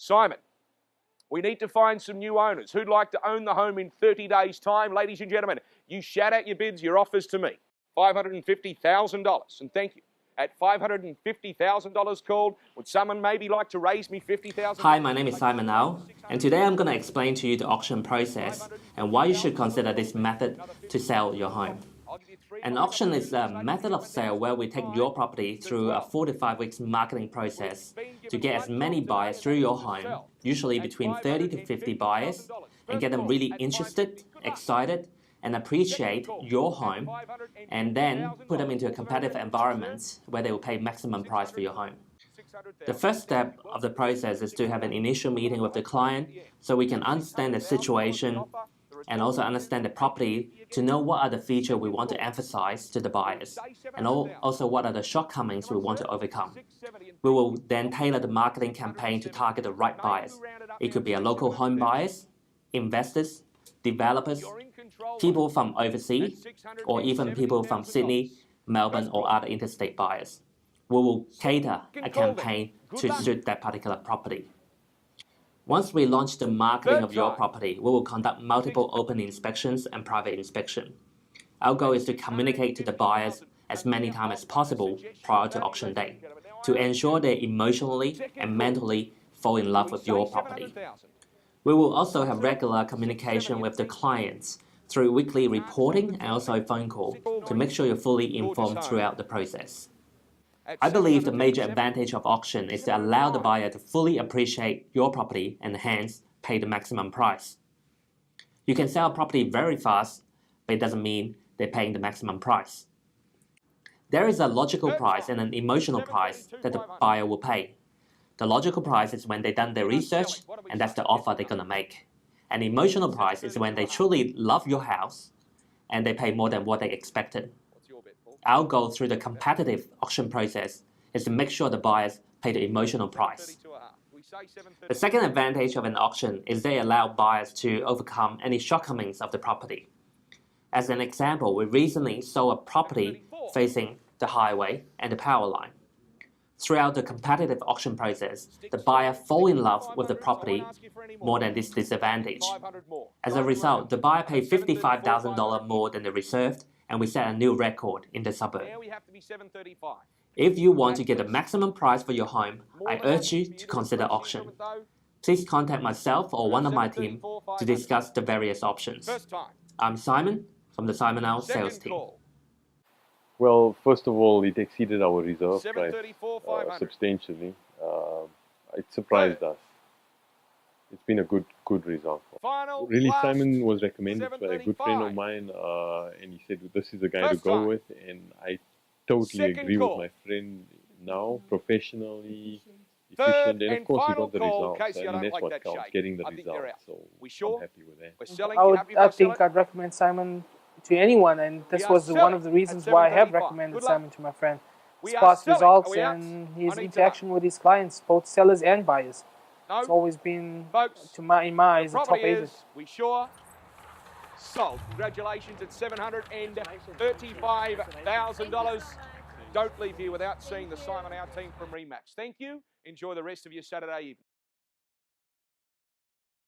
Simon, we need to find some new owners who'd like to own the home in 30 days' time. Ladies and gentlemen, you shout out your bids, your offers to me. $550,000, and thank you. At $550,000 called, would someone maybe like to raise me $50,000? Hi, my name is Simon Now, and today I'm going to explain to you the auction process and why you should consider this method to sell your home. An auction is a method of sale where we take your property through a 4 to 5 weeks marketing process to get as many buyers through your home, usually between 30 to 50 buyers, and get them really interested, excited, and appreciate your home, and then put them into a competitive environment where they will pay maximum price for your home. The first step of the process is to have an initial meeting with the client so we can understand the situation and also understand the property to know what are the features we want to emphasize to the buyers and also what are the shortcomings we want to overcome. We will then tailor the marketing campaign to target the right buyers. It could be a local home buyers, investors, developers, people from overseas, or even people from Sydney, Melbourne, or other interstate buyers. We will cater a campaign to suit that particular property. Once we launch the marketing of your property, we will conduct multiple open inspections and private inspection. Our goal is to communicate to the buyers as many times as possible prior to auction day to ensure they emotionally and mentally fall in love with your property. We will also have regular communication with the clients through weekly reporting and also a phone call to make sure you're fully informed throughout the process. I believe the major advantage of auction is to allow the buyer to fully appreciate your property and hence pay the maximum price. You can sell a property very fast, but it doesn't mean they're paying the maximum price. There is a logical price and an emotional price that the buyer will pay. The logical price is when they've done their research and that's the offer they're going to make. An emotional price is when they truly love your house and they pay more than what they expected. Our goal through the competitive auction process is to make sure the buyers pay the emotional price. The second advantage of an auction is they allow buyers to overcome any shortcomings of the property. As an example, we recently sold a property facing the highway and the power line. Throughout the competitive auction process, the buyer fall in love with the property more than this disadvantage. As a result, the buyer paid $55,000 more than the reserved, and we set a new record in the suburb. If you want to get the maximum price for your home, I urge you to consider auction. Please contact myself or one of my team to discuss the various options. I'm Simon from the Simon Now sales team. Well, first of all, it exceeded our reserve price substantially. It surprised us. It's been a good result. Really, Simon was recommended by a good friend of mine, and he said this is the guy to go with, and I totally agree with my friend now, professionally, efficient, and of course he got the results. I mean, that's what counts, getting the results, so I'm happy with that. I think I'd recommend Simon to anyone, and this was one of the reasons why I have recommended Simon to my friend. His past results and his interaction with his clients, both sellers and buyers. It's always been, in my eyes, a top agent. We sure sold. Congratulations at $735,000. Don't leave here without seeing the Simon Now team from Remax. Thank you. Enjoy the rest of your Saturday evening.